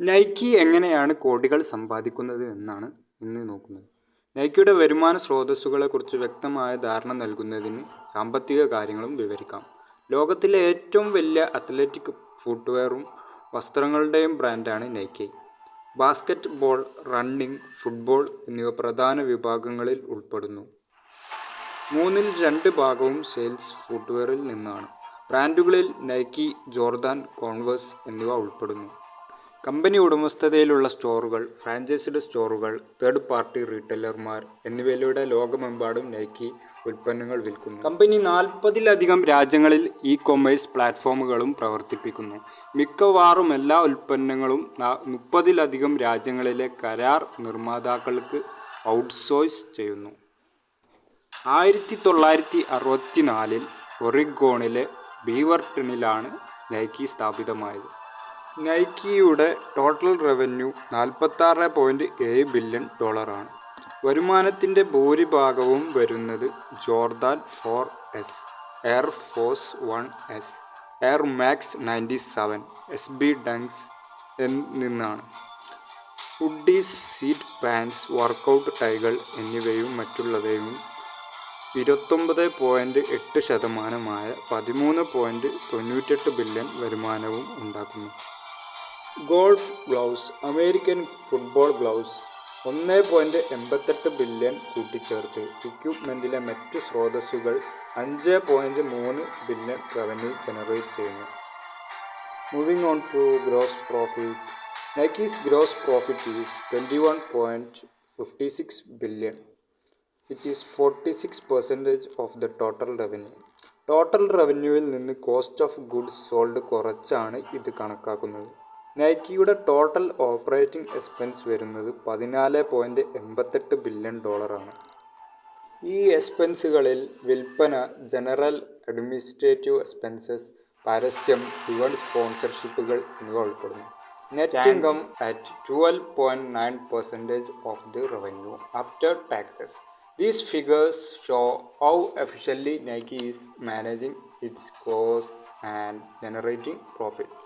Nike എങ്ങനെയാണ് കോടികൾ സമ്പാദിക്കുന്നത് എന്നാണ് ഇന്ന് നോക്കുന്നത്. നൈക്കിയുടെ വരുമാന സ്രോതസ്സുകളെക്കുറിച്ച് വ്യക്തമായ ധാരണ നൽകുന്നതിന് സാമ്പത്തിക കാര്യങ്ങളും വിവരിക്കാം. ലോകത്തിലെ ഏറ്റവും വലിയ അത്ലറ്റിക് ഫുട്വെയറും വസ്ത്രങ്ങളുടെയും ബ്രാൻഡാണ് Nike. Basket ball, running, football എന്നിവ പ്രധാന വിഭാഗങ്ങളിൽ ഉൾപ്പെടുന്നു. മൂന്നിൽ രണ്ട് ഭാഗവും സെയിൽസ് ഫുട്വെയറിൽ നിന്നാണ്. ബ്രാൻഡുകളിൽ നൈക്കി, ജോർദാൻ, കോൺവേഴ്സ് എന്നിവ ഉൾപ്പെടുന്നു. കമ്പനി ഉടമസ്ഥതയിലുള്ള സ്റ്റോറുകൾ, ഫ്രാഞ്ചൈസ്ഡ് സ്റ്റോറുകൾ, തേർഡ് പാർട്ടി റീറ്റെയിലർമാർ എന്നിവയിലൂടെ ലോകമെമ്പാടും നൈക്കി ഉൽപ്പന്നങ്ങൾ വിൽക്കുന്നു. കമ്പനി 40-ലധികം രാജ്യങ്ങളിൽ ഇ-കൊമേഴ്സ് പ്ലാറ്റ്ഫോമുകളും പ്രവർത്തിപ്പിക്കുന്നു. മിക്കവാറും എല്ലാ ഉൽപ്പന്നങ്ങളും 30-ലധികം രാജ്യങ്ങളിലെ കരാർ നിർമ്മാതാക്കൾക്ക് ഔട്ട്സോഴ്സ് ചെയ്യുന്നു. 1964-ൽ ഒറിഗോണിലെ ബീവർട്ടണിലാണ് നൈക്കി സ്ഥാപിതമായത്. നൈക്കിയുടെ ടോട്ടൽ റവന്യൂ $46.7 ബില്യൺ ആണ്. വരുമാനത്തിൻ്റെ ഭൂരിഭാഗവും വരുന്നത് Jordan 4S, air force 1S, air max 97, SB dunks നിന്നാണ്. ഹുഡീസ്, സീറ്റ് പാൻസ്, വർക്കൗട്ട് ടൈകൾ എന്നിവയും മറ്റുള്ളവയും 29.8% $13.98 ബില്യൺ വരുമാനവും ഉണ്ടാക്കുന്നു. Golf gloves, American football gloves 1.88 billion കൂട്ടിച്ചേർത്ത് ഇക്വിപ്മെൻറ്റിലെ മറ്റു സ്രോതസ്സുകൾ 5.3 ബില്യൺ റവന്യൂ ജനറേറ്റ് ചെയ്യുന്നു. Moving on to gross profit. Nike's gross profit is $21.56 billion which is 46% of the total revenue. Total റവന്യൂവിൽ നിന്ന് കോസ്റ്റ് ഓഫ് ഗുഡ്സ് സോൾഡ് കുറച്ചാണ് ഇത് കണക്കാക്കുന്നത്. നൈക്കിയുടെ ടോട്ടൽ ഓപ്പറേറ്റിംഗ് എക്സ്പെൻസ് വരുന്നത് $14.88 ബില്യൺ ആണ്. ഈ എക്സ്പെൻസുകളിൽ വിൽപ്പന, ജനറൽ അഡ്മിനിസ്ട്രേറ്റീവ് എക്സ്പെൻസസ്, പരസ്യം, ഇവന്റ് സ്പോൺസർഷിപ്പുകൾ എന്നിവ ഉൾപ്പെടുന്നു. Net income at 12.9% of the revenue after taxes. These figures show how efficiently Nike is managing its costs and generating profits.